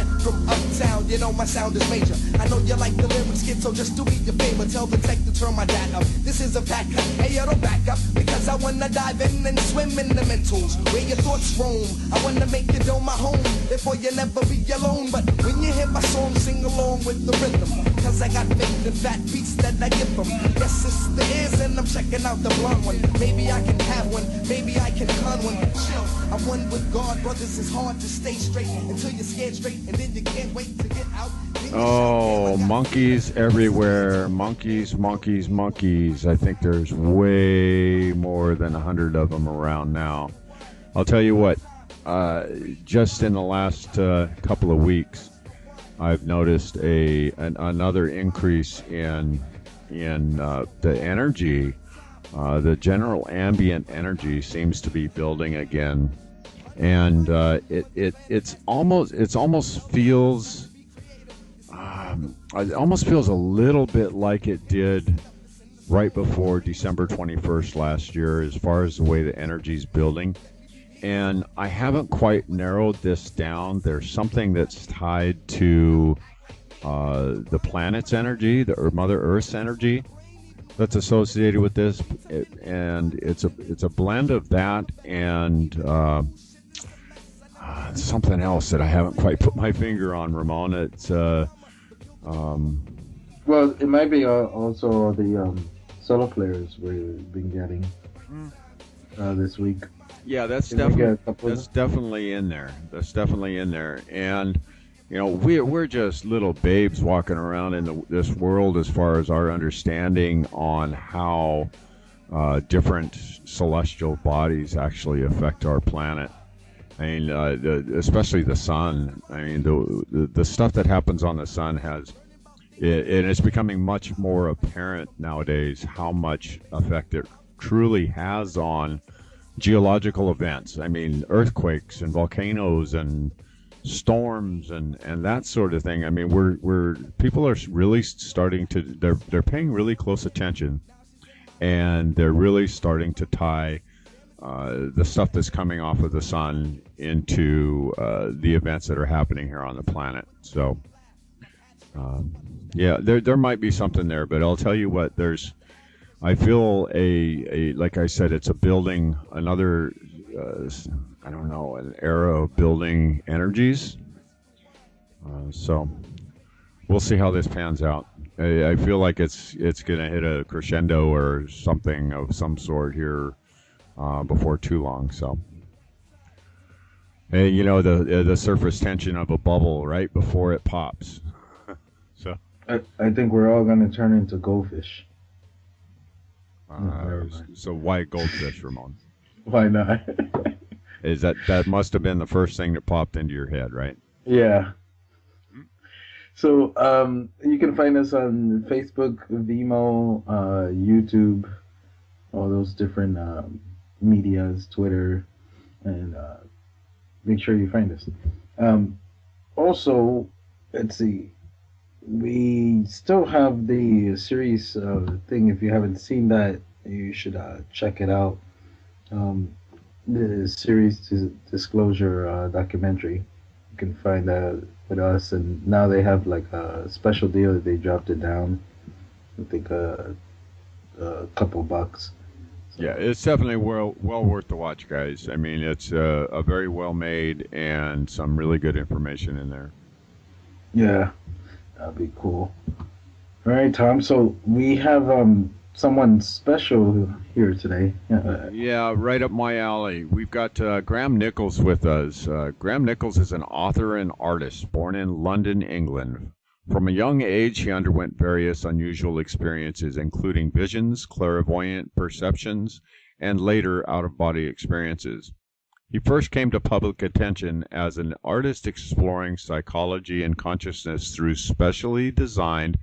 underwent from uptown. You know my sound is major. I know you like the lyrics, kid, so just do me a favor. Tell the tech to turn my dad up. This is a pack up. Hey, yo, don't back up, because I wanna dive in and swim in the mentals where your thoughts roam. I wanna make your dome my home, therefore you'll never be alone. But when you hear my song, sing along with the rhythm, cause I got faith in fat beats that I give them. Yes, it's the ears and I'm checking out the blonde one. Maybe I can have one, maybe I can con one. Chill, I'm one with God, brothers. It's hard to stay straight until you're scared straight, and then you can't wait to get out. Oh, monkeys everywhere. Monkeys, monkeys, monkeys. I think there's way more than 100 of them around now. I'll tell you what, just in the last couple of weeks, I've noticed another increase in the energy. The general ambient energy seems to be building again, and it almost feels a little bit like it did right before December 21st last year, as far as the way the energy's building. And I haven't quite narrowed this down. There's something that's tied to the planet's energy, or Mother Earth's energy, that's associated with this, and it's a blend of that and something else that I haven't quite put my finger on, Ramon. It's well, it might be also the solar flares we've been getting this week. Yeah, that's definitely in there. That's definitely in there. And you know, we're just little babes walking around in this world as far as our understanding on how different celestial bodies actually affect our planet. I mean, especially the sun. I mean, the stuff that happens on the sun and it's becoming much more apparent nowadays how much effect it truly has on geological events. I mean, earthquakes and volcanoes and storms and that sort of thing. I mean, people are really starting to, they're paying really close attention, and they're really starting to tie the stuff that's coming off of the sun into the events that are happening here on the planet. So yeah, there might be something there, but I'll tell you what, I feel like I said, it's a building, another I don't know, an era of building energies. So we'll see how this pans out. I feel like it's going to hit a crescendo or something of some sort here before too long. So, hey, you know, the surface tension of a bubble right before it pops. So I think we're all going to turn into goldfish. So why goldfish, Ramon? Why not? Is that must have been the first thing that popped into your head, right? Yeah. So you can find us on Facebook, Vimeo, YouTube, all those different medias, Twitter, and make sure you find us. Also, let's see, we still have the series thing. If you haven't seen that, you should check it out. The series disclosure documentary. You can find that with us, and now they have like a special deal that they dropped it down. I think a couple bucks. So. Yeah, it's definitely well worth the watch, guys. I mean, it's a very well made and some really good information in there. Yeah, that'd be cool. All right, Tom. So we have someone special here today. Yeah, right up my alley. We've got Graham Nicholls with us. Graham Nicholls is an author and artist born in London, England. From a young age, he underwent various unusual experiences, including visions, clairvoyant perceptions, and later out-of-body experiences. He first came to public attention as an artist exploring psychology and consciousness through specially designed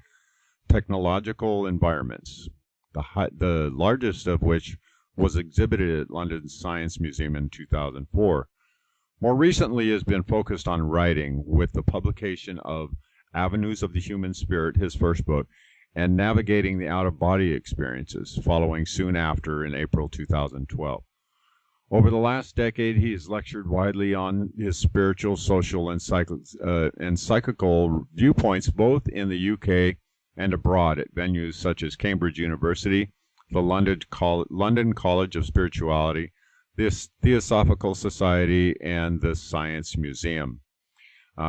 technological environments, the largest of which was exhibited at London's Science Museum in 2004. More recently, he has been focused on writing, with the publication of Avenues of the Human Spirit, his first book, and Navigating the Out-of-Body Experiences, following soon after in April 2012. Over the last decade, he has lectured widely on his spiritual, social, and psychical viewpoints, both in the UK and abroad at venues such as Cambridge University, the London College of Spirituality, the Theosophical Society, and the Science Museum.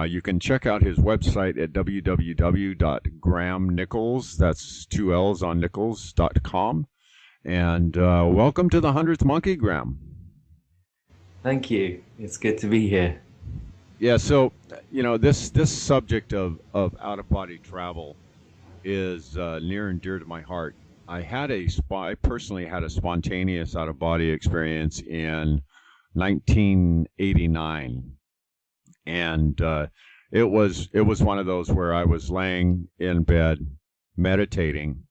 You can check out his website at www.grahamnicholls, that's 2 L's on Nicholls.com. And welcome to the 100th Monkey, Graham. Thank you. It's good to be here. Yeah, so, this subject of out-of-body travel is near and dear to my heart. I personally had a spontaneous out-of-body experience in 1989. And it was one of those where I was laying in bed meditating,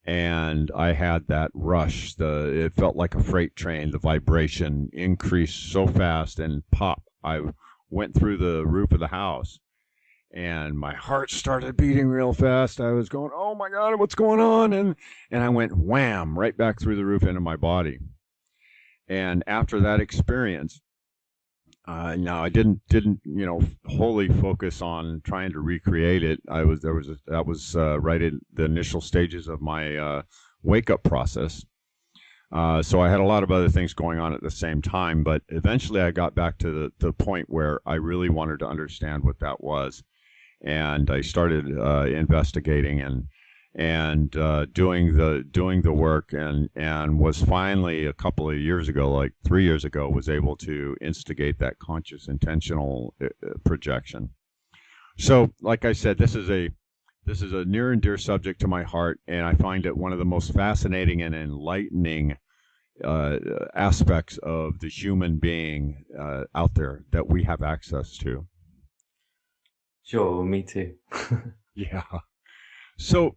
and I had that rush. It felt like a freight train. The vibration increased so fast, and pop, I went through the roof of the house, and my heart started beating real fast. I was going, oh my God, what's going on? And I went wham, right back through the roof into my body. And after that experience, now I didn't wholly focus on trying to recreate it. That was right in the initial stages of my wake up process. So I had a lot of other things going on at the same time, but eventually I got back to the point where I really wanted to understand what that was, and I started investigating and doing the work, and was finally a couple of years ago, like 3 years ago, was able to instigate that conscious intentional projection. So, like I said, this is a near and dear subject to my heart, and I find it one of the most fascinating and enlightening aspects of the human being out there that we have access to. Sure, me too. Yeah. So,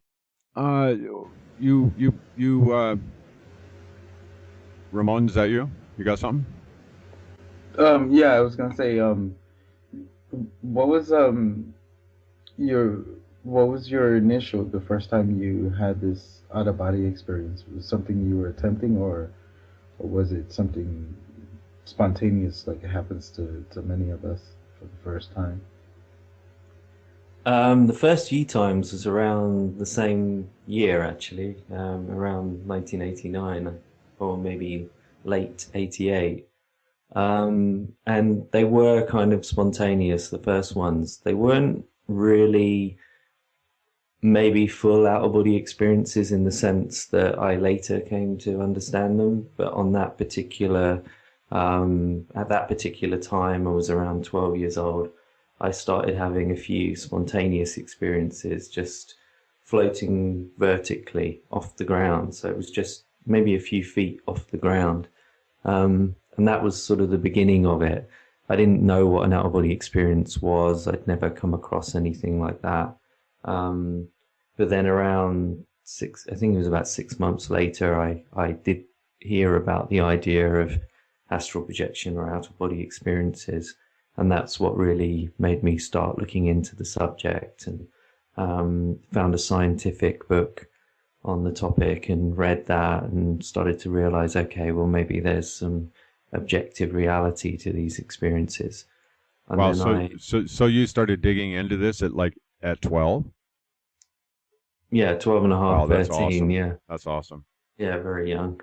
Ramon, is that you? You got something? Yeah, I was gonna say, what was your initial, the first time you had this out of body experience? Was it something you were attempting, or was it something spontaneous, like it happens to many of us for the first time? The first few times was around the same year, actually, around 1989, or maybe late 88. And they were kind of spontaneous, the first ones. They weren't really maybe full out-of-body experiences in the sense that I later came to understand them, but on that particular, at that particular time, I was around 12 years old. I started having a few spontaneous experiences, just floating vertically off the ground. So it was just maybe a few feet off the ground. And that was sort of the beginning of it. I didn't know what an out-of-body experience was. I'd never come across anything like that. But then around I think it was about 6 months later, I did hear about the idea of astral projection or out-of-body experiences. And that's what really made me start looking into the subject, and found a scientific book on the topic and read that and started to realize, okay, well, maybe there's some objective reality to these experiences. And wow, then so you started digging into this at 12? Yeah, 12 and a half, wow, that's 13, awesome. yeah. That's awesome. Yeah, very young.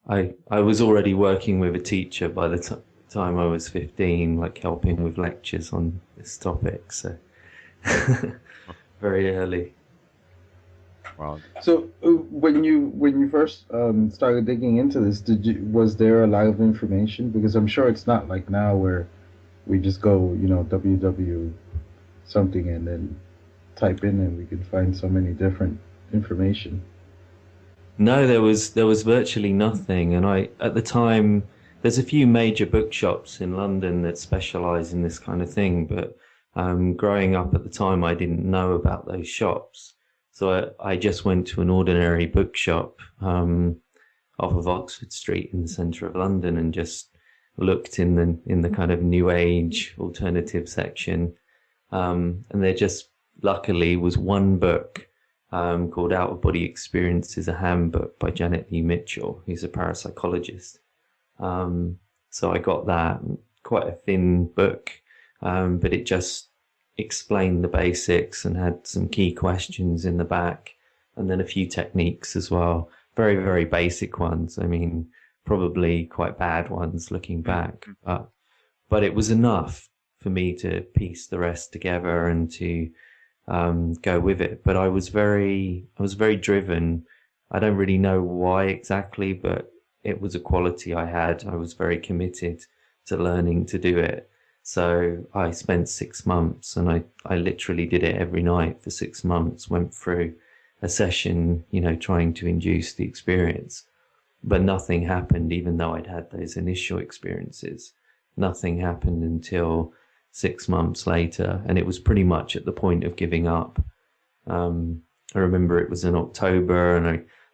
I was already working with a teacher by the time I was 15, like helping with lectures on this topic, so very early. Wow. So when you first started digging into this, was there a lot of information? Because I'm sure it's not like now where we just go, www something and then type in and we can find so many different information. No, there was virtually nothing, and at the time, there's a few major bookshops in London that specialize in this kind of thing, but growing up at the time, I didn't know about those shops. So I just went to an ordinary bookshop off of Oxford Street in the centre of London and just looked in the kind of New Age alternative section. And there just luckily was one book called Out of Body Experiences, a handbook by Janet Lee Mitchell, who's a parapsychologist. So I got that, quite a thin book, but it just explained the basics and had some key questions in the back, and then a few techniques as well. Very, very basic ones. I mean, probably quite bad ones looking back, but it was enough for me to piece the rest together and to go with it. But I was very driven. I don't really know why exactly, but it was a quality I had. I was very committed to learning to do it. So I spent 6 months, and I literally did it every night for 6 months, went through a session, trying to induce the experience. But nothing happened, even though I'd had those initial experiences. Nothing happened until 6 months later, and it was pretty much at the point of giving up. I remember it was in October, and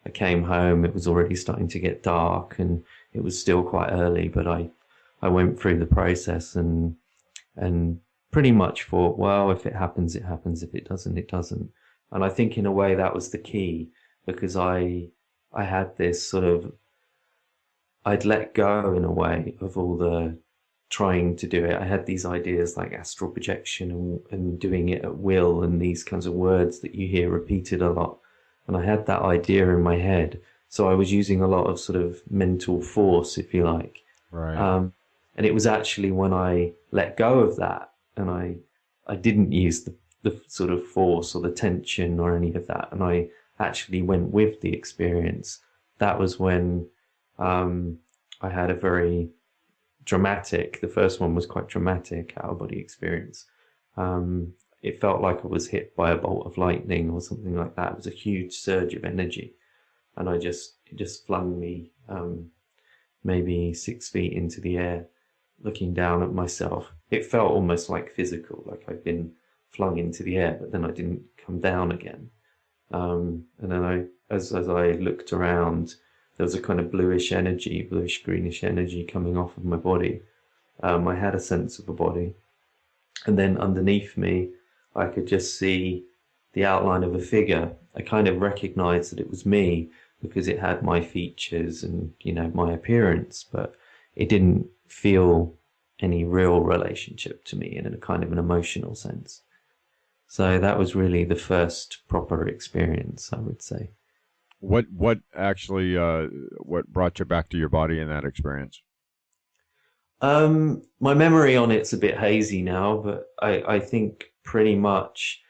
I came home. It was already starting to get dark, and it was still quite early, but I went through the process and pretty much thought, well, if it happens, it happens. If it doesn't, it doesn't. And I think in a way that was the key, because I had this sort of, I'd let go in a way of all the trying to do it. I had these ideas like astral projection and doing it at will, and these kinds of words that you hear repeated a lot. And I had that idea in my head. So I was using a lot of sort of mental force, if you like. Right. And it was actually when I let go of that, and I didn't use the sort of force or the tension or any of that, and I actually went with the experience, that was when I had a very dramatic, the first one was quite dramatic, out-of-body experience. It felt like I was hit by a bolt of lightning or something like that. It was a huge surge of energy, and it just flung me maybe 6 feet into the air, looking down at myself. It felt almost like physical, like I'd been flung into the air, but then I didn't come down again. And then as I looked around, there was a kind of bluish greenish energy coming off of my body. I had a sense of a body. And then underneath me, I could just see the outline of a figure. I kind of recognized that it was me because it had my features and, my appearance, but it didn't feel any real relationship to me in a kind of an emotional sense. So that was really the first proper experience, I would say. What actually what brought you back to your body in that experience? My memory on it's a bit hazy now, but I think pretty much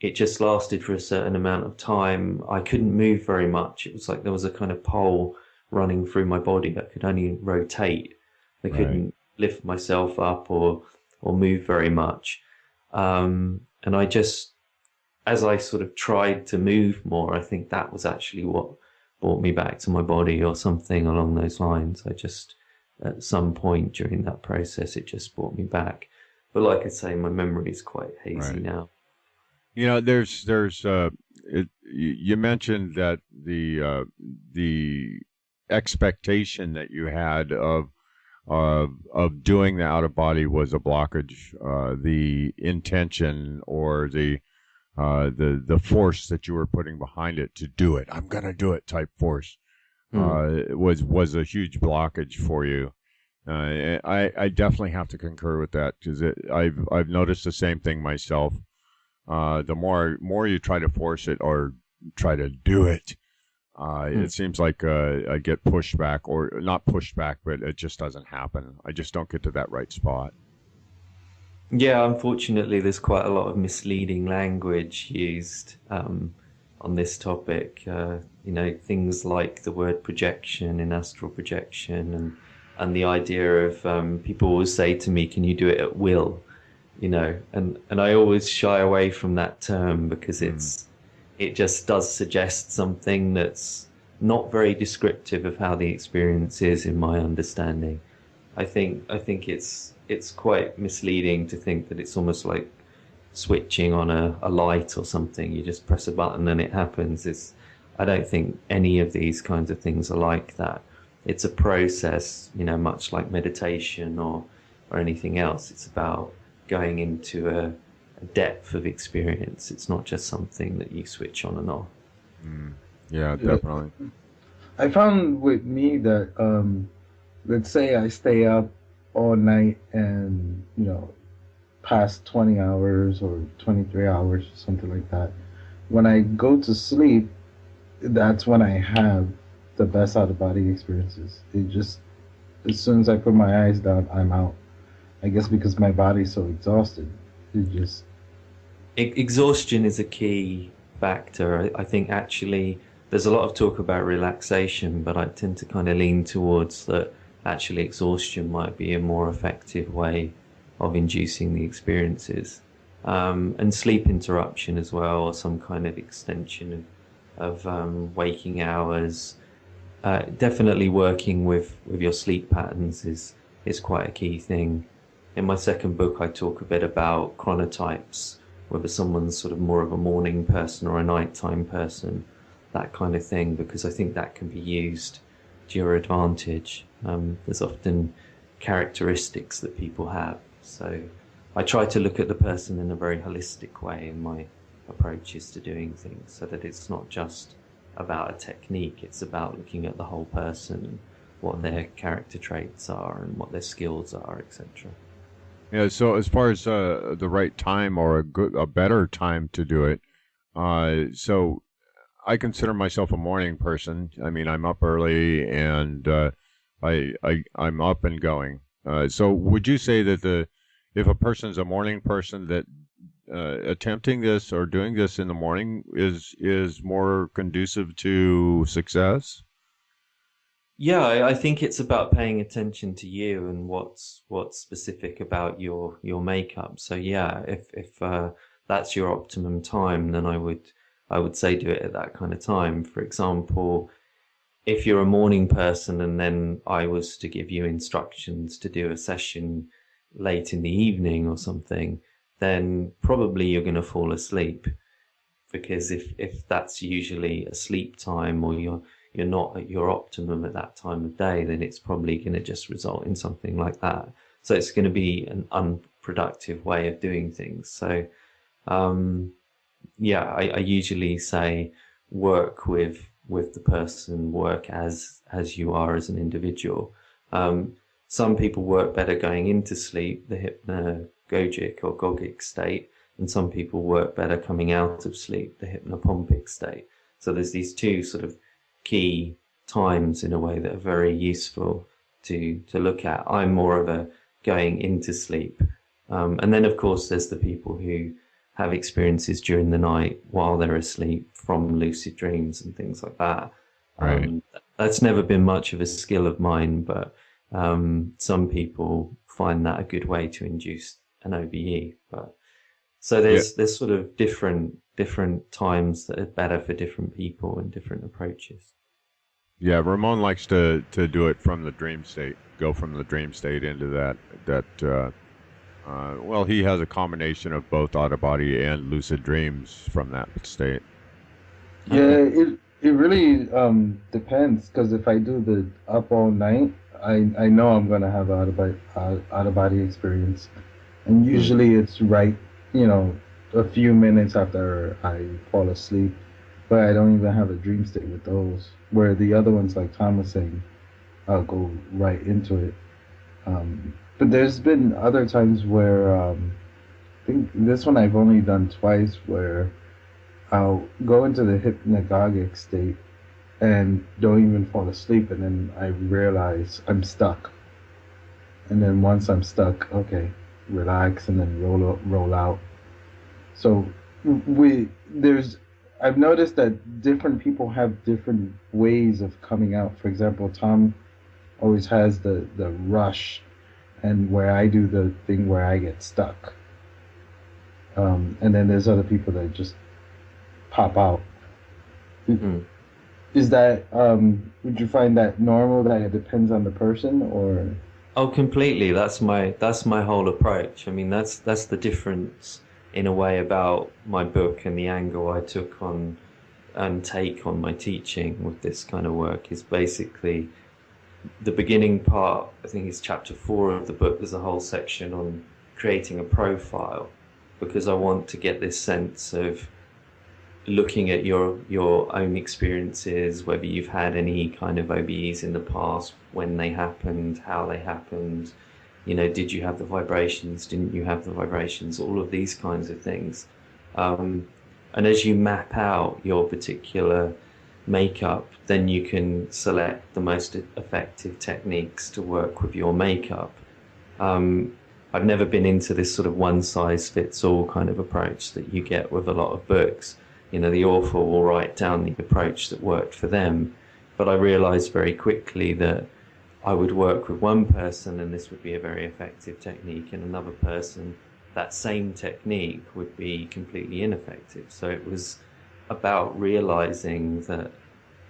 it just lasted for a certain amount of time. I couldn't move very much. It was like there was a kind of pole running through my body. I could only rotate. I couldn't lift myself up or move very much. And I just, as I sort of tried to move more, I think that was actually what brought me back to my body or something along those lines. I just, at some point during that process, it just brought me back. But like I say, my memory is quite hazy now. There's you mentioned that the expectation that you had of doing the out of body was a blockage. The intention or the force that you were putting behind it to do it, I'm gonna do it type force, was a huge blockage for you. I definitely have to concur with that, because I've noticed the same thing myself. The more you try to force it or try to do it, it seems like I get pushed back, or not pushed back, but it just doesn't happen. I just don't get to that right spot. Yeah, unfortunately, there's quite a lot of misleading language used on this topic. Things like the word projection in astral projection, and the idea of people always say to me, "Can you do it at will?" And I always shy away from that term because it just does suggest something that's not very descriptive of how the experience is, in my understanding. I think it's quite misleading to think that it's almost like switching on a light or something. You just press a button and it happens. I don't think any of these kinds of things are like that. It's a process, much like meditation or anything else. It's about going into a depth of experience. It's not just something that you switch on and off. Yeah, definitely. I found with me that let's say I stay up all night and, past 20 hours or 23 hours, something like that. When I go to sleep, that's when I have the best out of body experiences. It just, as soon as I put my eyes down, I'm out. I guess because my body's so exhausted. It just. Exhaustion is a key factor. I think actually there's a lot of talk about relaxation, but I tend to kind of lean towards that actually exhaustion might be a more effective way of inducing the experiences. And sleep interruption as well, or some kind of extension of waking hours. Definitely working with your sleep patterns is quite a key thing. In my second book, I talk a bit about chronotypes, whether someone's sort of more of a morning person or a nighttime person, that kind of thing, because I think that can be used to your advantage. There's often characteristics that people have. So I try to look at the person in a very holistic way in my approaches to doing things, so that it's not just about a technique, it's about looking at the whole person and what their character traits are and what their skills are, etc. Yeah, so as far as the right time or a better time to do it, so I consider myself a morning person. I mean, I'm up early and I'm up and going. So would you say that if a person's a morning person, that attempting this or doing this in the morning is more conducive to success? Yeah, I think it's about paying attention to you and what's specific about your makeup. So yeah, if that's your optimum time, then I would say do it at that kind of time. For example, if you're a morning person and then I was to give you instructions to do a session late in the evening or something, then probably you're going to fall asleep, because if that's usually a sleep time, or you're not at your optimum at that time of day, then it's probably going to just result in something like that. So it's going to be an unproductive way of doing things. So yeah, I usually say work with the person, work as you are as an individual. Some people work better going into sleep, the hypnagogic or gogic state, and some people work better coming out of sleep, the hypnopompic state. So there's these two sort of key times in a way that are very useful to look at. I'm more of a going into sleep. And then of course there's the people who have experiences during the night while they're asleep from lucid dreams and things like that. Right. That's never been much of a skill of mine, but some people find that a good way to induce an OBE. But so there's sort of different times that are better for different people and different approaches. Yeah, Ramon likes to do it from the dream state, go from the dream state into that. Well, he has a combination of both out of body and lucid dreams from that state. Yeah, it really depends, because if I do the up all night, I know I'm gonna have an out of body experience, and usually it's right, a few minutes after I fall asleep. But I don't even have a dream state with those. Where the other ones, like Tom was saying, I'll go right into it. But there's been other times where I think this one I've only done twice, where I'll go into the hypnagogic state and don't even fall asleep, and then I realize I'm stuck. And then once I'm stuck, okay, relax and then roll out. So I've noticed that different people have different ways of coming out. For example, Tom always has the rush, and where I do the thing where I get stuck. And then there's other people that just pop out. Mm-hmm. Is that, would you find that normal, that it depends on the person, or? Oh, completely. That's my whole approach. I mean, that's the difference in a way about my book and the angle I took on and take on my teaching with this kind of work is basically the beginning part. I think it's chapter 4 of the book. There's a whole section on creating a profile, because I want to get this sense of looking at your own experiences, whether you've had any kind of OBEs in the past, when they happened, how they happened, did you have the vibrations, didn't you have the vibrations, all of these kinds of things. And as you map out your particular makeup, then you can select the most effective techniques to work with your makeup. I've never been into this sort of one-size-fits-all kind of approach that you get with a lot of books. The author will write down the approach that worked for them, but I realized very quickly that I would work with one person and this would be a very effective technique, and another person, that same technique would be completely ineffective. So it was about realizing that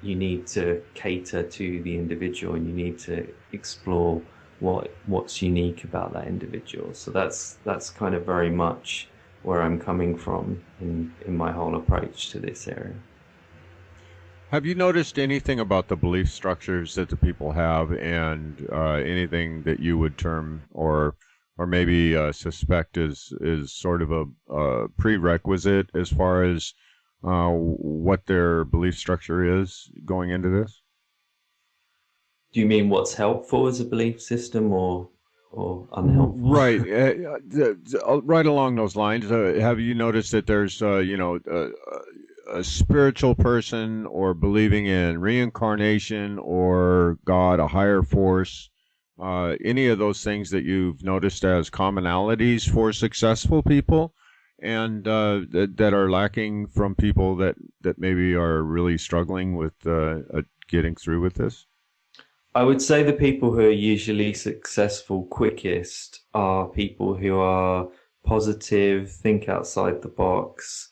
you need to cater to the individual and you need to explore what's unique about that individual. So that's kind of very much where I'm coming from in my whole approach to this area. Have you noticed anything about the belief structures that the people have, and anything that you would term or maybe suspect is sort of a prerequisite as far as what their belief structure is going into this? Do you mean what's helpful as a belief system or unhelpful? Right. Right along those lines. Have you noticed that there's, a spiritual person, or believing in reincarnation or God, a higher force, any of those things that you've noticed as commonalities for successful people, and that are lacking from people that maybe are really struggling with getting through with this? I would say the people who are usually successful quickest are people who are positive, think outside the box,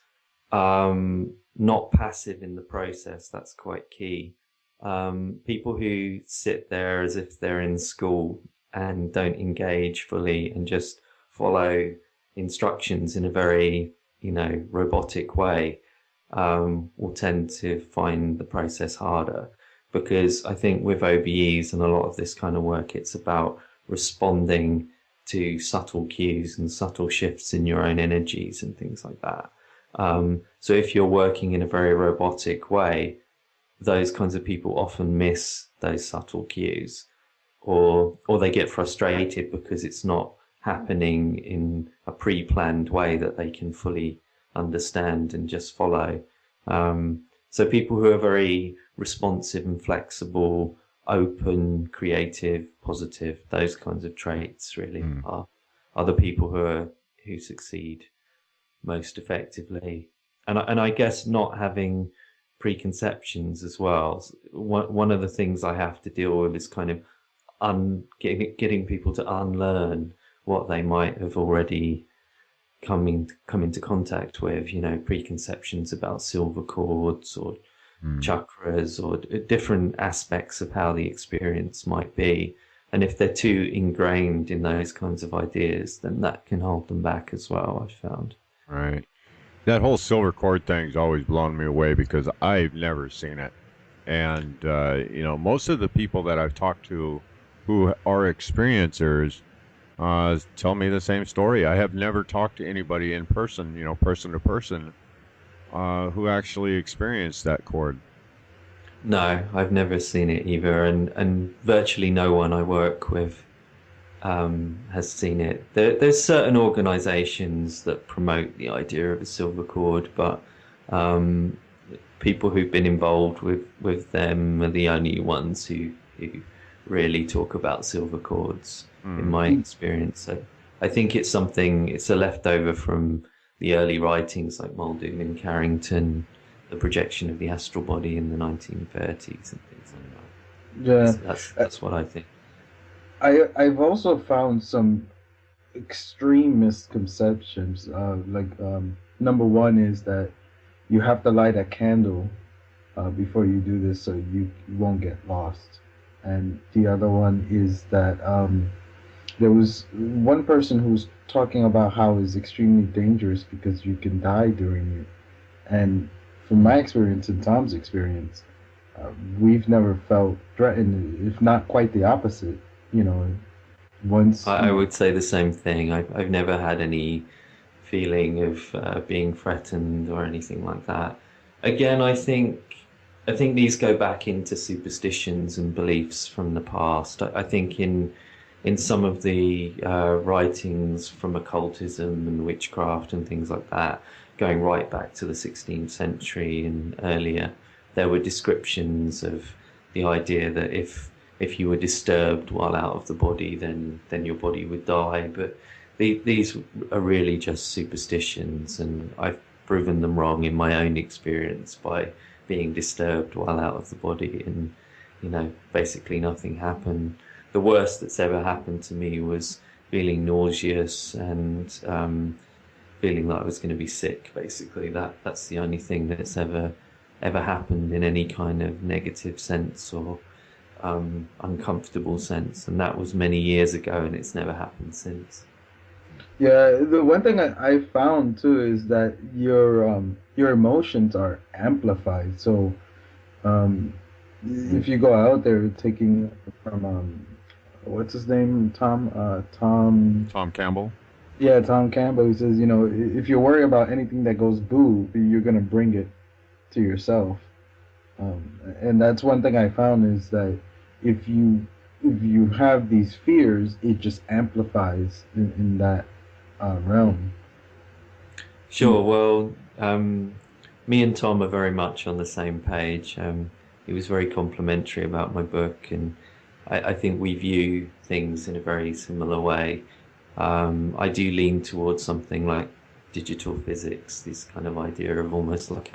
not passive in the process. That's quite key. People who sit there as if they're in school and don't engage fully and just follow instructions in a very, robotic way, will tend to find the process harder. Because I think with OBEs and a lot of this kind of work, it's about responding to subtle cues and subtle shifts in your own energies and things like that. So if you're working in a very robotic way, those kinds of people often miss those subtle cues, or they get frustrated because it's not happening in a pre-planned way that they can fully understand and just follow. So people who are very responsive and flexible, open, creative, positive, those kinds of traits really are the people who succeed most effectively. And I guess not having preconceptions as well. One of the things I have to deal with is kind of getting people to unlearn what they might have already come into contact with, preconceptions about silver cords or chakras or different aspects of how the experience might be. And if they're too ingrained in those kinds of ideas, then that can hold them back as well, I've found. Right. That whole silver cord thing's always blown me away because I've never seen it. And, most of the people that I've talked to who are experiencers tell me the same story. I have never talked to anybody in person, person to person, who actually experienced that cord. No, I've never seen it either, and virtually no one I work with has seen it. There's certain organizations that promote the idea of a silver cord, but people who've been involved with them are the only ones who really talk about silver cords, in my experience. So I think it's a leftover from the early writings like Muldoon and Carrington, the projection of the astral body in the 1930s and things like that. Yeah, that's what I think. I've also found some extreme misconceptions. Number one is that you have to light a candle before you do this, so you won't get lost. And the other one is that there was one person who was talking about how it's extremely dangerous because you can die during it. And from my experience and Tom's experience, we've never felt threatened, if not quite the opposite. Once I would say the same thing. I've never had any feeling of being threatened or anything like that. again, I think these go back into superstitions and beliefs from the past. I think in some of the writings from occultism and witchcraft and things like that, going right back to the 16th century and earlier, there were descriptions of the idea that if you were disturbed while out of the body, then your body would die. But these are really just superstitions, and I've proven them wrong in my own experience by being disturbed while out of the body, and basically nothing happened. The worst that's ever happened to me was feeling nauseous and feeling like I was going to be sick. Basically, that's the only thing that's ever happened in any kind of negative sense or uncomfortable sense, and that was many years ago, and it's never happened since. Yeah, the one thing I found too is that your emotions are amplified. So if you go out there taking from what's his name, Tom Campbell. Yeah, Tom Campbell. He says, if you worry about anything that goes boo, you're gonna bring it to yourself. And that's one thing I found is that if you have these fears, it just amplifies in that realm. Sure. Well, me and Tom are very much on the same page. He was very complimentary about my book, and I think we view things in a very similar way. I do lean towards something like digital physics, this kind of idea of almost like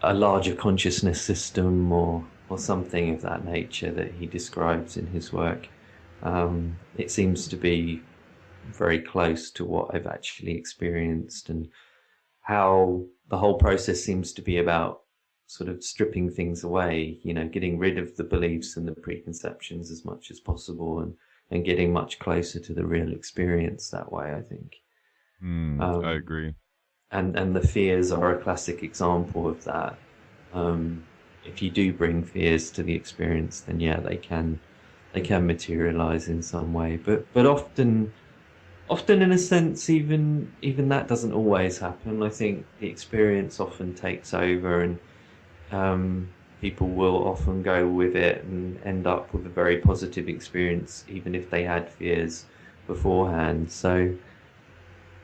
a larger consciousness system or something of that nature that he describes in his work. It seems to be very close to what I've actually experienced, and how the whole process seems to be about sort of stripping things away, getting rid of the beliefs and the preconceptions as much as possible, and getting much closer to the real experience that way, I think. I agree. And the fears are a classic example of that. If you do bring fears to the experience, then yeah, they can materialize in some way. But often in a sense, even that doesn't always happen. I think the experience often takes over, and people will often go with it and end up with a very positive experience, even if they had fears beforehand. So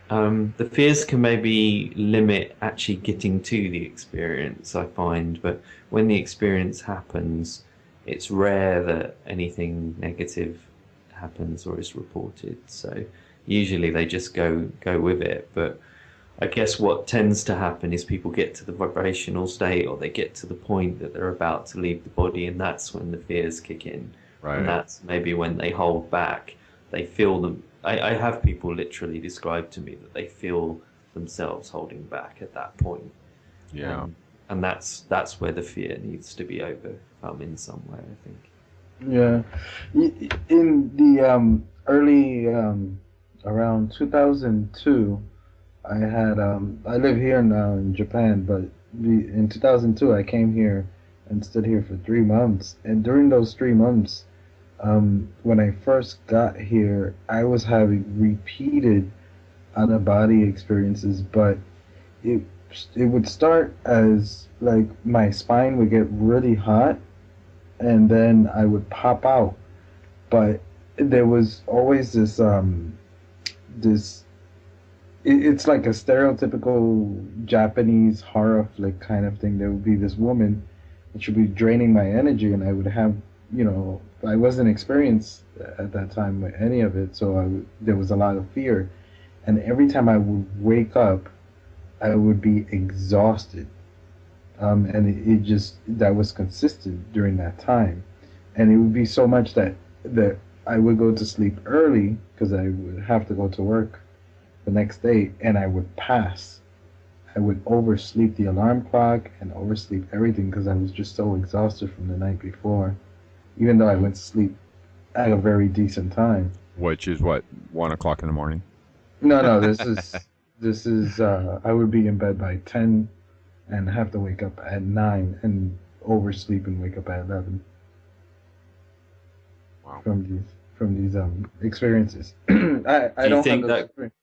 the fears can maybe limit actually getting to the experience, I find, but when the experience happens, it's rare that anything negative happens or is reported. So usually they just go with it. But I guess what tends to happen is people get to the vibrational state, or they get to the point that they're about to leave the body, and that's when the fears kick in. Right. And that's maybe when they hold back. They feel them. I have people literally describe to me that they feel themselves holding back at that point. Yeah. And that's where the fear needs to be overcome in some way, I think. Yeah. In the early around 2002, I had I live here now in Japan, but in 2002 I came here and stood here for 3 months, and during those 3 months, when I first got here, I was having repeated out-of-body experiences, but it would start as like my spine would get really hot, and then I would pop out. But there was always this it's like a stereotypical Japanese horror flick kind of thing. There would be this woman that should be draining my energy, and I would have, I wasn't experienced at that time with any of it, so there was a lot of fear. And every time I would wake up, I would be exhausted. And it just, that was consistent during that time. And it would be so much that I would go to sleep early because I would have to go to work the next day, and I would pass. I would oversleep the alarm clock and oversleep everything because I was just so exhausted from the night before, even though I went to sleep at a very decent time. Which is what, 1 o'clock in the morning? No, this is I would be in bed by 10 and have to wake up at 9 and oversleep and wake up at 11. Wow. From these experiences. I Do you don't think have those experiences.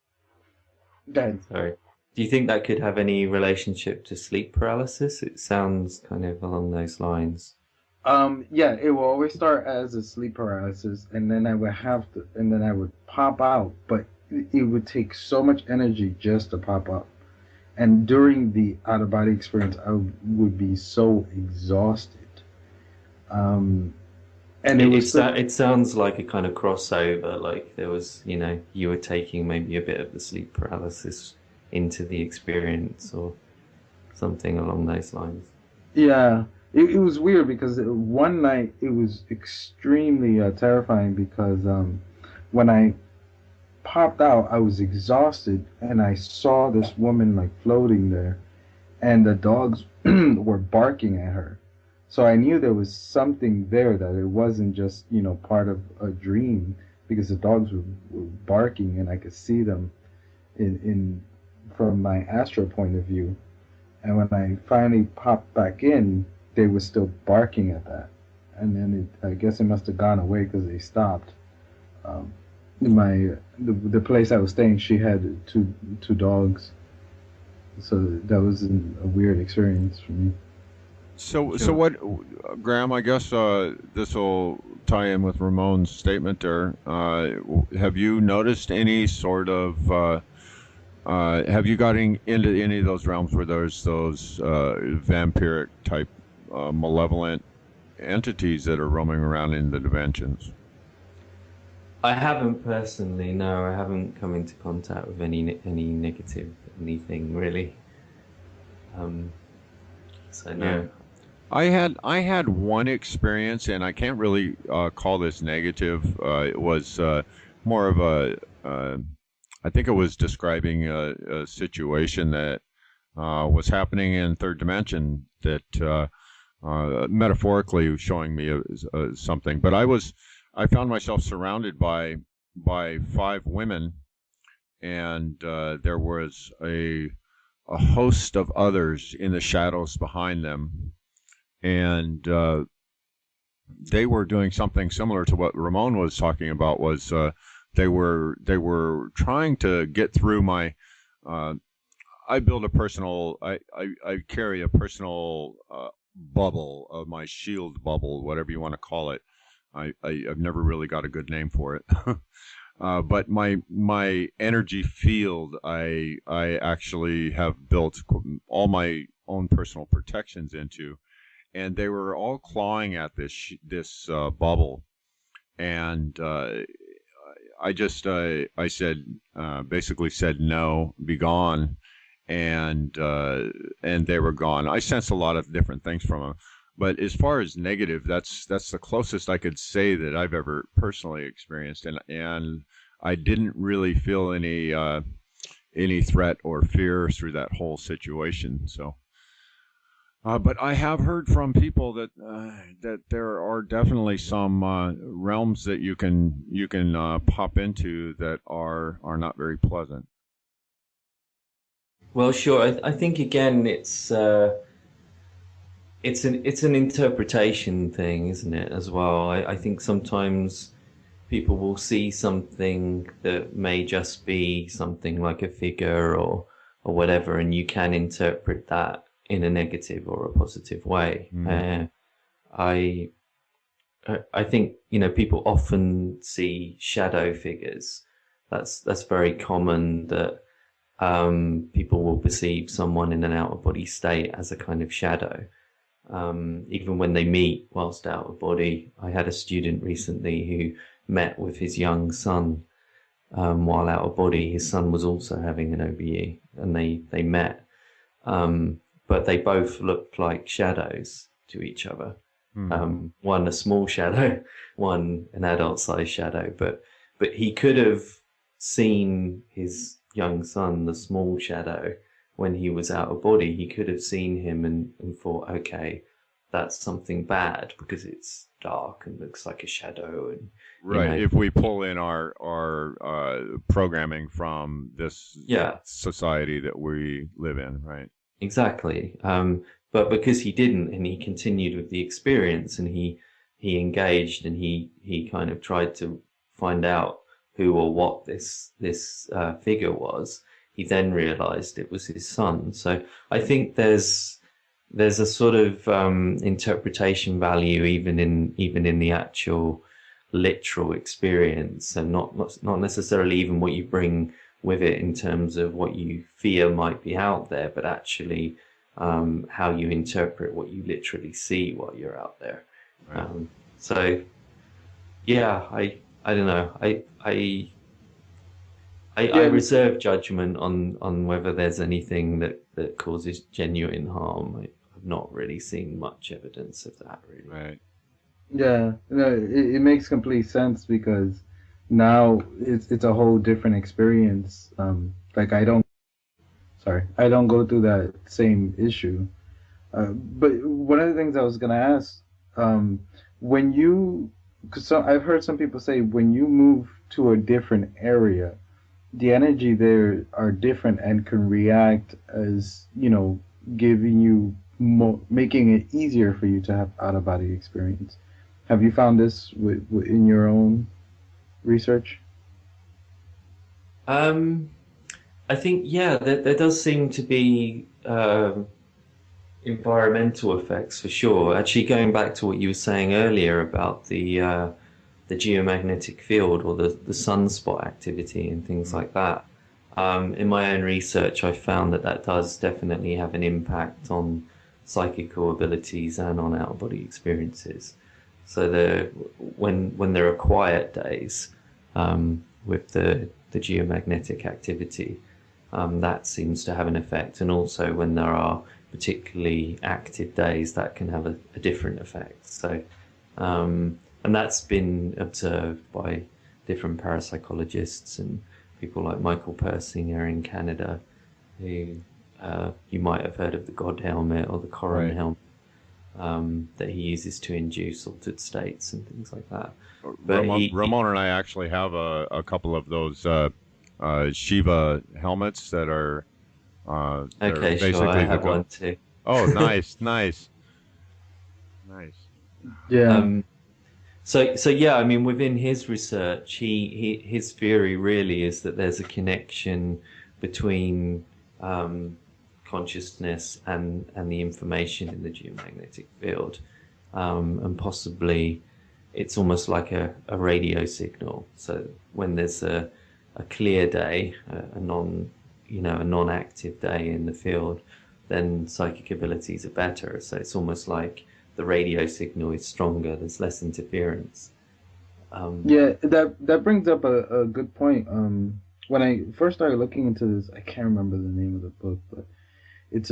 Go ahead. Sorry. Do you think that could have any relationship to sleep paralysis? It sounds kind of along those lines. Yeah, it will always start as a sleep paralysis, and then I would pop out, but it would take so much energy just to pop up. And during the out of body experience, I would be so exhausted. Um, and it sounds like a kind of crossover, like there was, you were taking maybe a bit of the sleep paralysis into the experience or something along those lines. Yeah, it was weird because one night it was extremely terrifying because when I popped out, I was exhausted and I saw this woman like floating there, and the dogs were barking at her. So I knew there was something there, that it wasn't just, part of a dream, because the dogs were barking and I could see them in from my astral point of view. And when I finally popped back in, they were still barking at that. And then I guess it must have gone away because they stopped. The place I was staying, she had two dogs, so that was a weird experience for me. So what, Graham? I guess this will tie in with Ramon's statement there. Have you noticed any sort of? Have you gotten into any of those realms where there's those vampiric type malevolent entities that are roaming around in the dimensions? I haven't personally, no. I haven't come into contact with any negative anything really. So no. Yeah. I had one experience, and I can't really call this negative. It was more of I think it was describing a situation that was happening in third dimension that metaphorically showing me something. But I found myself surrounded by 5 women, and there was a host of others in the shadows behind them. And they were doing something similar to what Ramon was talking about. Was they were trying to get through my. I carry a personal bubble of my shield bubble, whatever you want to call it. I've never really got a good name for it. But my energy field, I actually have built all my own personal protections into. And they were all clawing at this bubble, and I said basically said no, be gone, and they were gone. I sensed a lot of different things from them, but as far as negative, that's the closest I could say that I've ever personally experienced, and I didn't really feel any threat or fear through that whole situation. So. But I have heard from people that there are definitely some realms that you can pop into that are not very pleasant. Well, sure. I think again, it's an interpretation thing, isn't it? As well. I think sometimes people will see something that may just be something like a figure or whatever, and you can interpret that in a negative or a positive way. I think people often see shadow figures. That's very common, that people will perceive someone in an out of body state as a kind of shadow, even when they meet whilst out of body. I had a student recently who met with his young son while out of body. His son was also having an OBE, and they met. But they both looked like shadows to each other. One a small shadow, one an adult-sized shadow. But he could have seen his young son, the small shadow, when he was out of body. He could have seen him and thought, okay, that's something bad because it's dark and looks like a shadow. And right. If we pull in our programming from this society that we live in, right? Exactly. But because he didn't, and he continued with the experience, and he engaged, and he kind of tried to find out who or what this figure was, he then realized it was his son. So I think there's a sort of interpretation value even in the actual literal experience, and not necessarily even what you bring with it in terms of what you fear might be out there, but actually how you interpret what you literally see while you're out there. Right. So yeah, I don't know. I reserve judgment on whether there's anything that causes genuine harm. I've not really seen much evidence of that, really. Right. Yeah, no, it makes complete sense, because now it's a whole different experience. Like I don't go through that same issue. But one of the things I was gonna ask, because I've heard some people say when you move to a different area, the energy there are different and can react as, giving you more, making it easier for you to have out-of-body experience. Have you found this in your own research? I think, yeah, there does seem to be environmental effects for sure. Actually, going back to what you were saying earlier about the geomagnetic field or the sunspot activity and things like that. In my own research, I found that does definitely have an impact on psychical abilities and on out-of-body experiences. So when there are quiet days with the geomagnetic activity, that seems to have an effect. And also when there are particularly active days, that can have a different effect. So and that's been observed by different parapsychologists and people like Michael Persinger in Canada, who you might have heard of the God helmet or the Coron helmet, that he uses to induce altered states and things like that. But Ramon and I actually have a couple of those Shiva helmets that are okay, basically sure, I have one too. Oh, nice. Yeah. So yeah, I mean, within his research, his theory really is that there's a connection between consciousness and the information in the geomagnetic field, and possibly it's almost like a radio signal. So when there's a clear day, a non-active day in the field, then psychic abilities are better. So it's almost like the radio signal is stronger, there's less interference. Yeah, that brings up a good point. When I first started looking into this, I can't remember the name of the book, but it's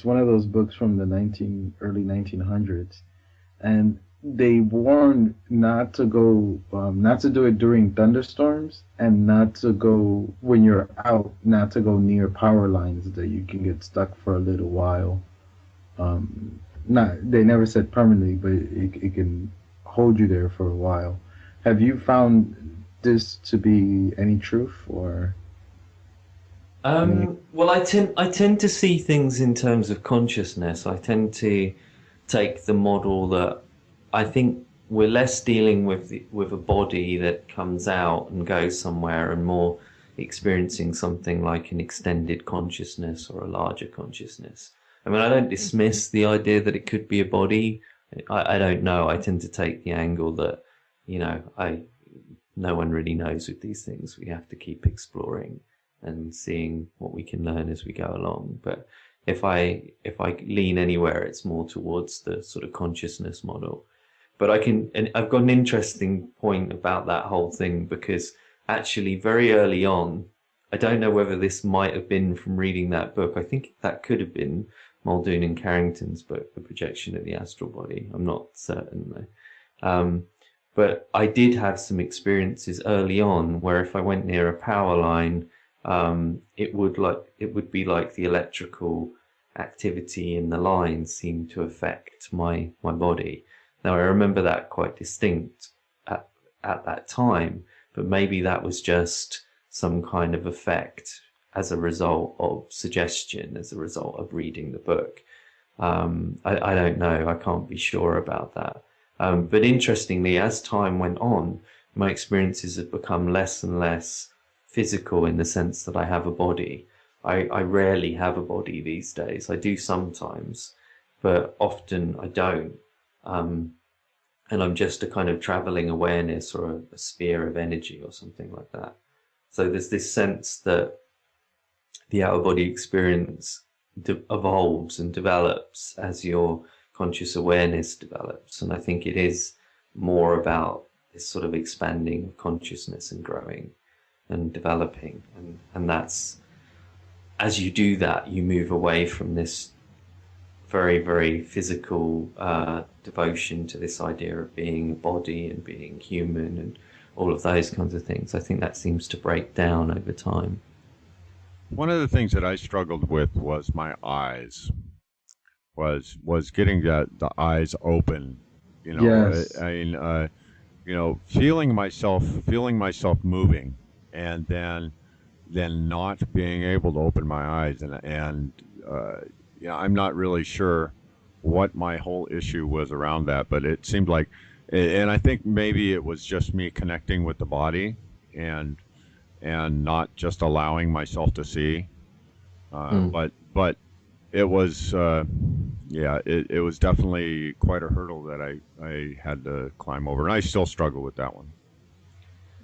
one of those books from the early 1900s, and they warned not to do it during thunderstorms, and not to go when you're out, not to go near power lines that you can get stuck for a little while. They never said permanently, but it can hold you there for a while. Have you found this to be any truth, or? Well, I tend to see things in terms of consciousness. I tend to take the model that I think we're less dealing with a body that comes out and goes somewhere, and more experiencing something like an extended consciousness or a larger consciousness. I mean, I don't dismiss the idea that it could be a body. I don't know. I tend to take the angle that, no one really knows with these things. We have to keep exploring and seeing what we can learn as we go along. But if I lean anywhere, it's more towards the sort of consciousness model. But I've got an interesting point about that whole thing, because actually very early on, I don't know whether this might have been from reading that book. I think that could have been Muldoon and Carrington's book, The Projection of the Astral Body. I'm not certain though. But I did have some experiences early on where if I went near a power line, it would be like the electrical activity in the line seemed to affect my body. Now I remember that quite distinct at that time, but maybe that was just some kind of effect as a result of suggestion, as a result of reading the book. I don't know. I can't be sure about that. But interestingly, as time went on, my experiences have become less and less physical in the sense that I have a body. I rarely have a body these days. I do sometimes, but often I don't. And I'm just a kind of traveling awareness or a sphere of energy or something like that. So there's this sense that the outer body experience evolves and develops as your conscious awareness develops. And I think it is more about this sort of expanding of consciousness and growing and developing. And that's, as you do that, you move away from this very, very physical devotion to this idea of being a body and being human and all of those kinds of things. I think that seems to break down over time. One of the things that I struggled with was my eyes, was getting the eyes open. You know, Yes. I mean, you know, feeling myself moving, and then not being able to open my eyes, and yeah, I'm not really sure what my whole issue was around that, but it seemed like, and I think maybe it was just me connecting with the body and not just allowing myself to see. But it was, yeah, it was definitely quite a hurdle that I had to climb over, and I still struggle with that one.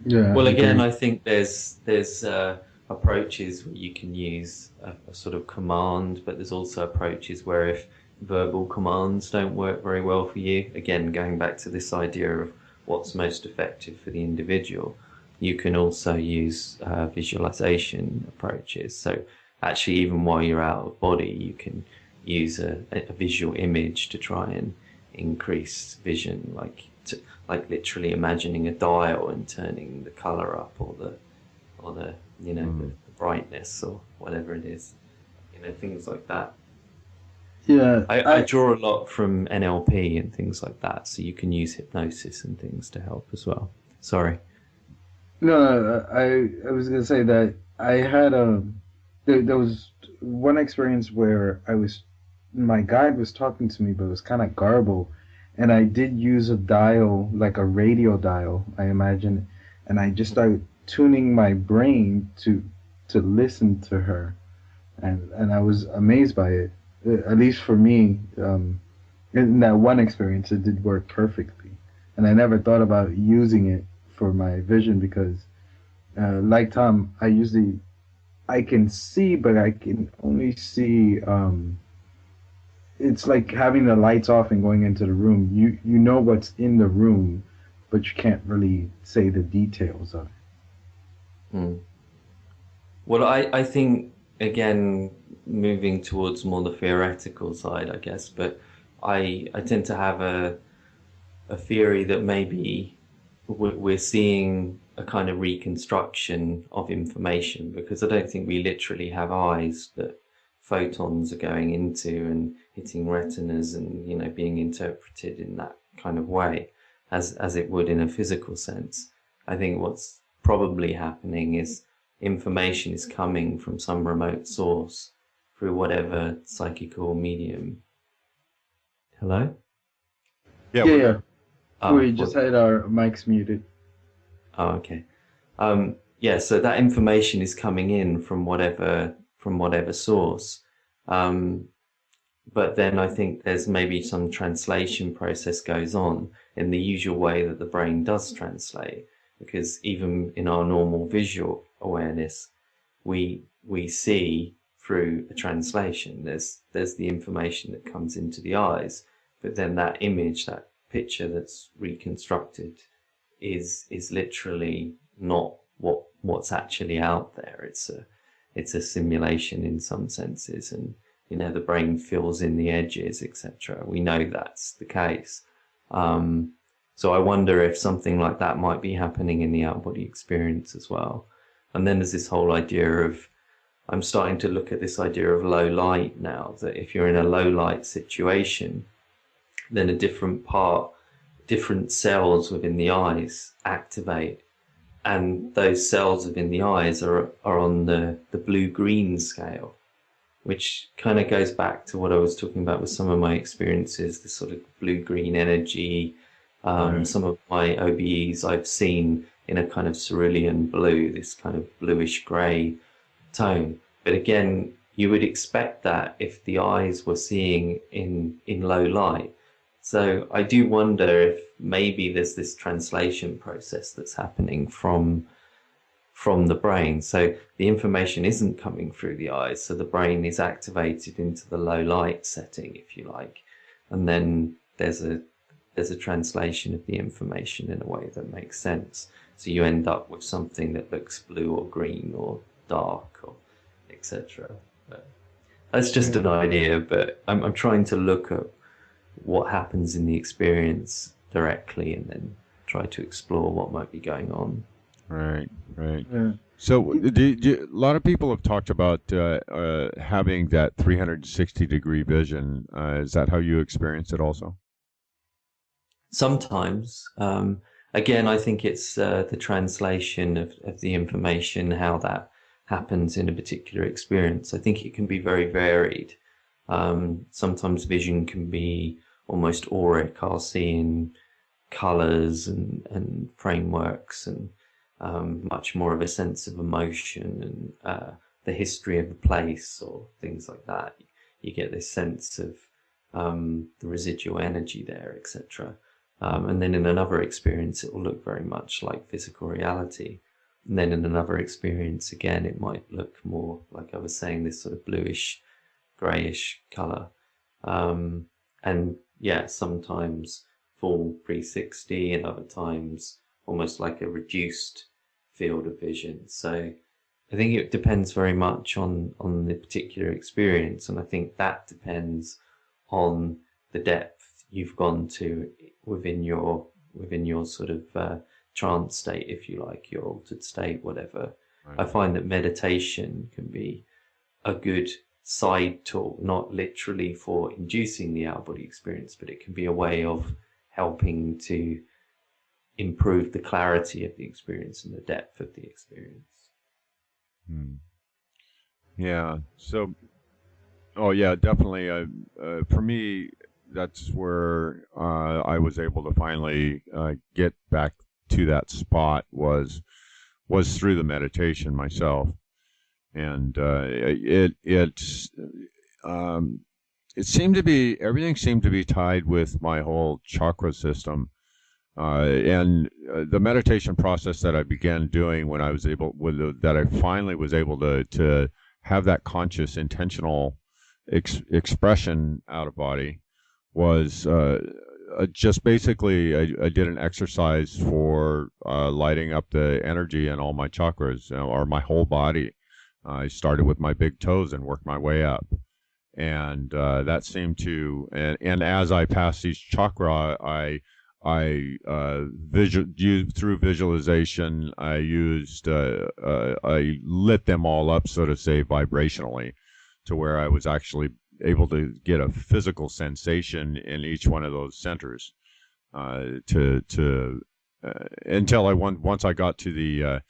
Yeah. Well, again, I think there's approaches where you can use a sort of command, but there's also approaches where if verbal commands don't work very well for you, again, going back to this idea of what's most effective for the individual, you can also use visualization approaches. So actually, even while you're out of body, you can use a visual image to try and increase vision, like literally imagining a dial and turning the color up or the you know, the brightness or whatever it is, you know, things like that. Yeah. I draw a lot from NLP and things like that, so you can use hypnosis and things to help as well. Sorry. No, I was gonna say that I had there was one experience where my guide was talking to me, but it was kind of garbled, and I did use a dial, like a radio dial, I imagine, and I just started tuning my brain to listen to her, and I was amazed by it. At least for me, in that one experience, it did work perfectly, and I never thought about using it for my vision because, like Tom, I can see, but I can only see. It's like having the lights off and going into the room. You know what's in the room, but you can't really say the details of it. Well, I think, again, moving towards more the theoretical side, I guess, but I tend to have a theory that maybe we're seeing a kind of reconstruction of information, because I don't think we literally have eyes that photons are going into and hitting retinas and, you know, being interpreted in that kind of way as it would in a physical sense. I think what's probably happening is information is coming from some remote source through whatever psychical medium. Hello? Yeah. Oh, We just had our mics muted. Oh, okay. Yeah, so that information is coming in from whatever source. But then I think there's maybe some translation process goes on in the usual way that the brain does translate, because even in our normal visual awareness, we see through a translation. There's the information that comes into the eyes, but then that image, that picture that's reconstructed is literally not what's actually out there. It's a simulation in some senses, and, you know, the brain fills in the edges, etc. We know that's the case. So I wonder if something like that might be happening in the out-body experience as well. And then there's this whole idea of, I'm starting to look at this idea of low light now, that if you're in a low light situation, then a different cells within the eyes activate. And those cells within the eyes are on the blue-green scale, which kind of goes back to what I was talking about with some of my experiences, this sort of blue-green energy. Some of my OBEs I've seen in a kind of cerulean blue, this kind of bluish grey tone. But again, you would expect that if the eyes were seeing in low light. So I do wonder if maybe there's this translation process that's happening from the brain. So the information isn't coming through the eyes, so the brain is activated into the low light setting, if you like, and then there's a translation of the information in a way that makes sense. So you end up with something that looks blue or green or dark or etc. That's just an idea, but I'm trying to look at what happens in the experience directly and then try to explore what might be going on. Right. Yeah. So a lot of people have talked about having that 360-degree vision. Is that how you experience it also? Sometimes. Again, I think it's the translation of the information, how that happens in a particular experience. I think it can be very varied. Sometimes vision can be almost auric. I'll see in colors and frameworks and much more of a sense of emotion and the history of a place or things like that. You get this sense of the residual energy there, etc. And then in another experience, it will look very much like physical reality. And then in another experience, again, it might look more, like I was saying, this sort of bluish, greyish colour. And yeah, sometimes full 360 and other times almost like a reduced field of vision. So I think it depends very much on the particular experience. And I think that depends on the depth you've gone to within your sort of trance state, if you like, your altered state, whatever. Right. I find that meditation can be a good side tool, not literally for inducing the out-body experience, but it can be a way of helping to improve the clarity of the experience and the depth of the experience. Yeah. So, oh yeah, definitely. For me, that's where I was able to finally get back to that spot was through the meditation myself, and it seemed to be, everything seemed to be tied with my whole chakra system, and the meditation process that I began doing when I was able that I finally was able to have that conscious intentional expression out of body was just basically I did an exercise for lighting up the energy in all my chakras, or my whole body. I started with my big toes and worked my way up, and that seemed to, and as I passed each chakra, through visualization, I lit them all up, so to say, vibrationally, to where I was actually able to get a physical sensation in each one of those centers, until once I got to the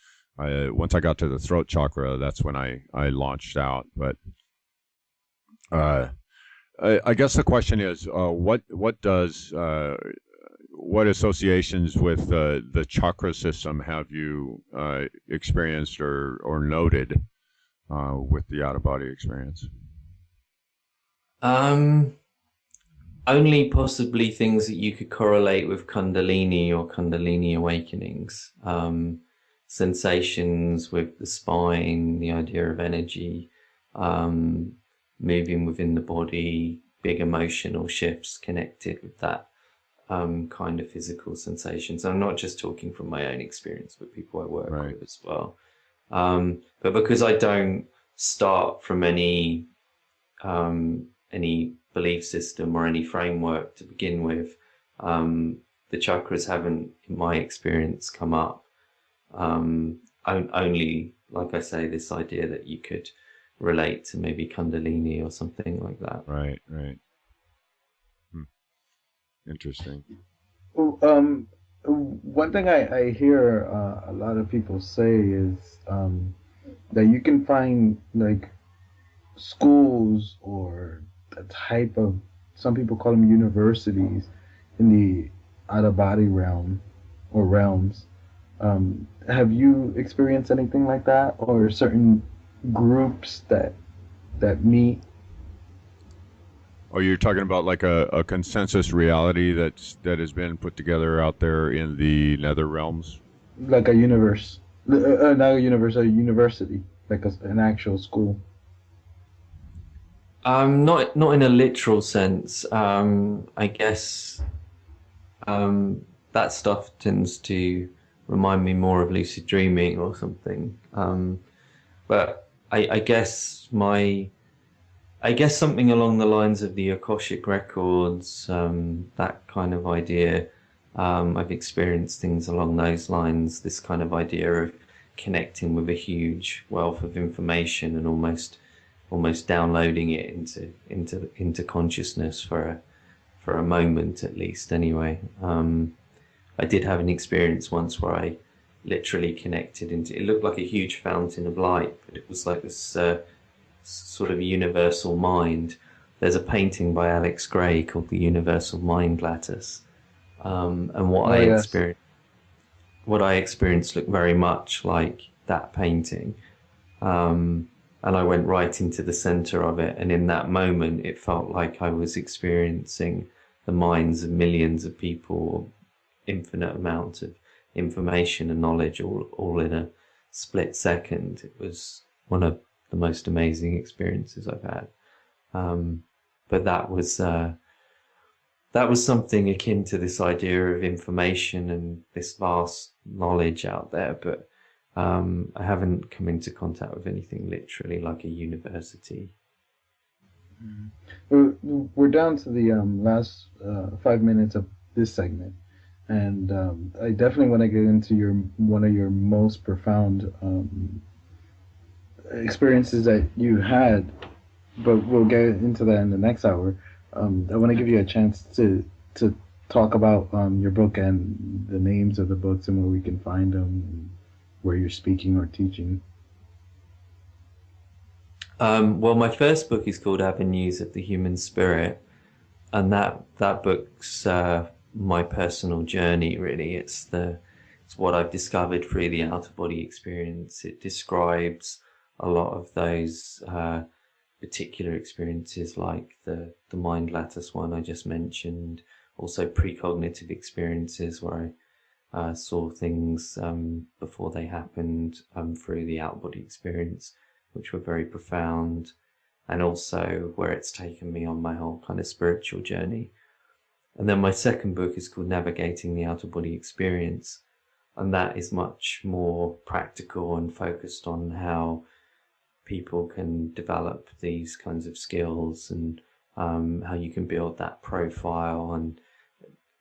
throat chakra, that's when I launched out. But I guess the question is, what associations with the chakra system have you experienced or noted with the out-of-body experience? Only possibly things that you could correlate with Kundalini or Kundalini awakenings. Sensations with the spine, the idea of energy, moving within the body, big emotional shifts connected with that kind of physical sensations. I'm not just talking from my own experience, but people I work with as well. But because I don't start from any belief system or any framework to begin with, the chakras haven't, in my experience, come up. Only, like I say, this idea that you could relate to maybe Kundalini or something like that. Right. Interesting. Well, one thing I hear a lot of people say is that you can find like schools or a type of, some people call them universities, in the out-of-body realm or realms, Have you experienced anything like that, or certain groups that meet? Oh, you're talking about like a consensus reality that has been put together out there in the nether realms? Like a universe, not a universe, a university, like an actual school. Not in a literal sense. I guess that stuff tends to remind me more of lucid dreaming or something. But I guess something along the lines of the Akashic records, that kind of idea. I've experienced things along those lines. This kind of idea of connecting with a huge wealth of information and almost downloading it into consciousness for a moment at least. Anyway, I did have an experience once where I literally connected into. It looked like a huge fountain of light, but it was like this sort of universal mind. There's a painting by Alex Gray called The Universal Mind Lattice, and Yes. What I experienced looked very much like that painting. And I went right into the center of it. And in that moment, it felt like I was experiencing the minds of millions of people, infinite amount of information and knowledge all in a split second. It was one of the most amazing experiences I've had. But that was something akin to this idea of information and this vast knowledge out there. But I haven't come into contact with anything literally like a university. We're down to the last 5 minutes of this segment, and I definitely want to get into one of your most profound experiences that you had, but we'll get into that in the next hour. I want to give you a chance to talk about your book and the names of the books and where we can find them, where you're speaking or teaching. Well, my first book is called Avenues of the Human Spirit, and that book's my personal journey. Really, it's what I've discovered through the outer body experience. It describes a lot of those particular experiences, like the mind lattice one I just mentioned. Also, precognitive experiences where I saw things before they happened through the out body experience, which were very profound, and also where it's taken me on my whole kind of spiritual journey. And then my second book is called Navigating the Outer Body Experience, and that is much more practical and focused on how people can develop these kinds of skills and how you can build that profile and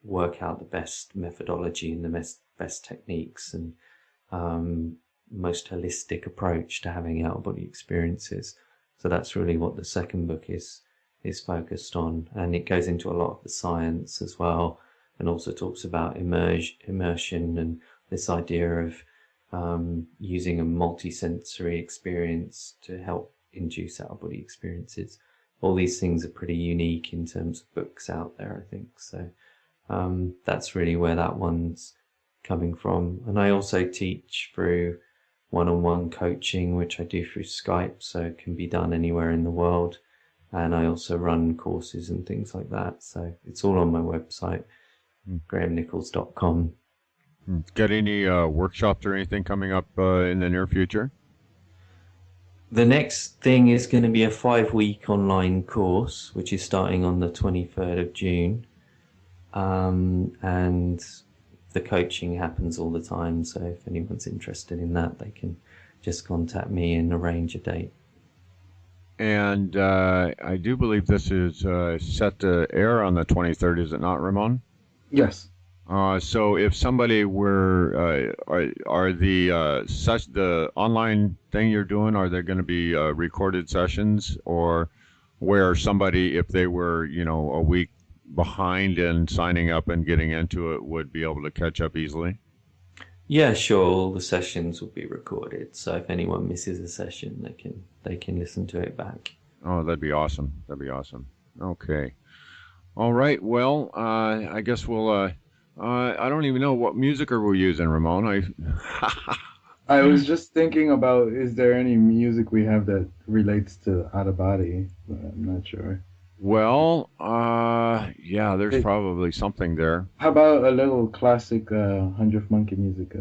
work out the best methodology and the best techniques and most holistic approach to having out-of-body experiences. So that's really what the second book is focused on, and it goes into a lot of the science as well, and also talks about immersion and this idea of using a multi-sensory experience to help induce out-of-body experiences. All these things are pretty unique in terms of books out there, I think. So that's really where that one's coming from. And I also teach through one-on-one coaching, which I do through Skype, so it can be done anywhere in the world. And I also run courses and things like that. So it's all on my website, grahamnichols.com. Got any workshops or anything coming up in the near future? The next thing is going to be a 5-week online course, which is starting on the 23rd of June. And the coaching happens all the time. So if anyone's interested in that, they can just contact me and arrange a date. And I do believe this is set to air on the 23rd, is it not, Ramon? Yes. So if somebody were, are the online thing you're doing, are there going to be recorded sessions, or where somebody, if they were, a week behind in signing up and getting into it, would be able to catch up easily? Yeah, sure. All the sessions will be recorded, so if anyone misses a session, they can listen to it back. Oh, that'd be awesome. That'd be awesome. Okay. All right. Well, I guess we'll I don't even know what music are we using, Ramon. I was just thinking about, is there any music we have that relates to out of body? But I'm not sure. Well, yeah, there's probably something there. How about a little classic Hundredth Monkey music?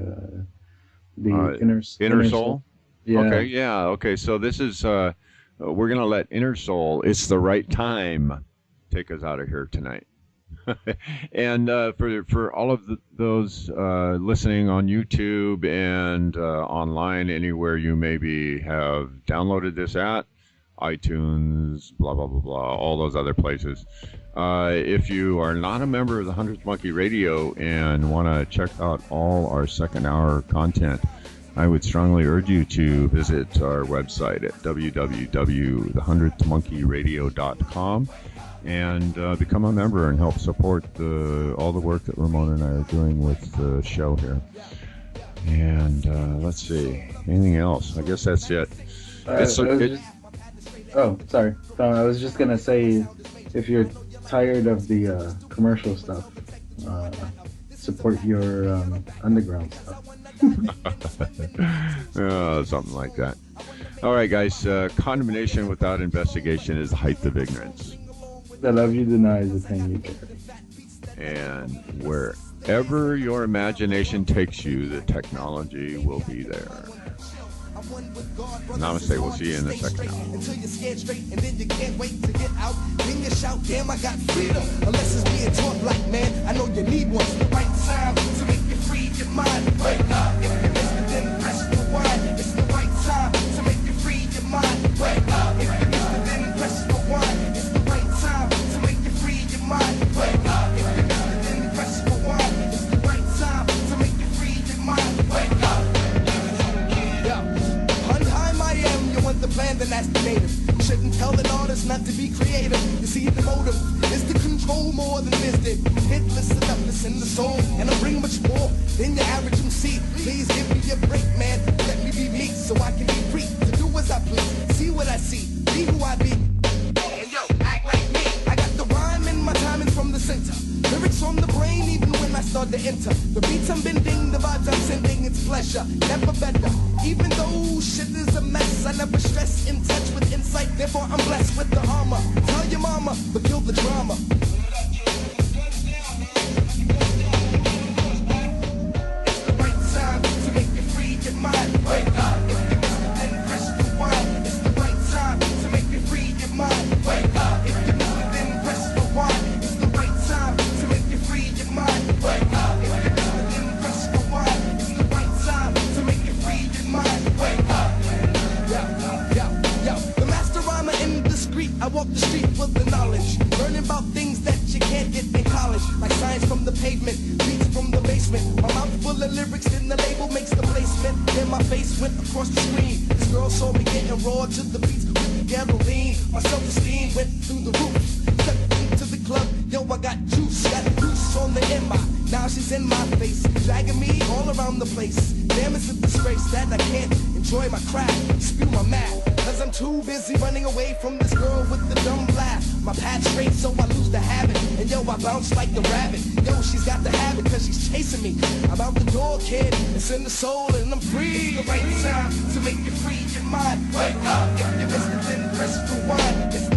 The Inner Soul? Yeah. Okay, yeah. Okay, so this is, we're going to let Inner Soul, It's the Right Time, take us out of here tonight. And for all of those listening on YouTube and online, anywhere you maybe have downloaded this at, iTunes, blah, blah, blah, blah, all those other places. If you are not a member of the Hundredth Monkey Radio and want to check out all our second hour content, I would strongly urge you to visit our website at www.thehundredthmonkeyradio.com and become a member and help support all the work that Ramon and I are doing with the show here. And let's see, anything else? I guess that's it. Oh, sorry. I was just going to say, if you're tired of the commercial stuff, support your underground stuff. Something like that. All right, guys. Condemnation without investigation is the height of ignorance. The love you deny is the pain you carry. And wherever your imagination takes you, the technology will be there. Namaste. We'll see you in the second hour. Until you're scared straight and then you can't wait to get out. Then you shout, damn, I got freedom. Unless it's being taught like, man, I know you need one. The right time to make you free your mind. Wake up. If you missed it, then press rewind. It's the right time to make you free your mind. Wake up. If you missed it, then press rewind. It's the right time to make you free your mind. Wake up. If you missed it, then press rewind. It's the right time to make you free your mind. Wake up. The plan, then that's the native. Shouldn't tell an artist not to be creative. You see, the motive is to control more than this did. Hitless enoughness in the soul, and I bring much more than your average MC. Please give me a break, man. Let me be me, so I can be free to do as I please. See what I see, be who I be. And yo, act like me. I got the rhyme and my timing from the center. Lyrics on the brain, even when I start to enter. The beats I'm bending, the vibes I'm sending, it's pleasure, never better. Even though shit is a mess, I never stress, in touch with insight, therefore I'm blessed with the armor. Tell your mama, but kill the drama. It's the right time to make you free your mind. Wake up. If you missed it, then press rewind. It's the right time to make you free your mind. Wake up. If you missed it, then press rewind. It's the right time to make you free your mind. Wake up. If you missed it, then press rewind. It's the right time to make you free your mind. Wake up. Yo. The master rhymer indiscreet. I walk the street with the knowledge. Learning about things that you can't get in college. Like science from the pavement, beats from the basement. My mouth full of lyrics, then the label makes the placement. Then my face went across the screen. This girl saw me getting raw to the beats with the gasoline. My self-esteem went through the roof. Stepped into the club, yo, I got juice. Got juice on the MI. Now she's in my face, dragging me all around the place. Damn, it's a disgrace that I can't enjoy my craft, spew my math. Cause I'm too busy running away from this girl with the dumb laugh. My path straight, so I lose the habit. And yo, I bounce like the rabbit. Yo, she's got the habit, cause she's chasing me. I'm out the door, kid. It's in the soul, and I'm free. The right time to make you free your mind. Wake up. If you missed it, then press rewind. It's the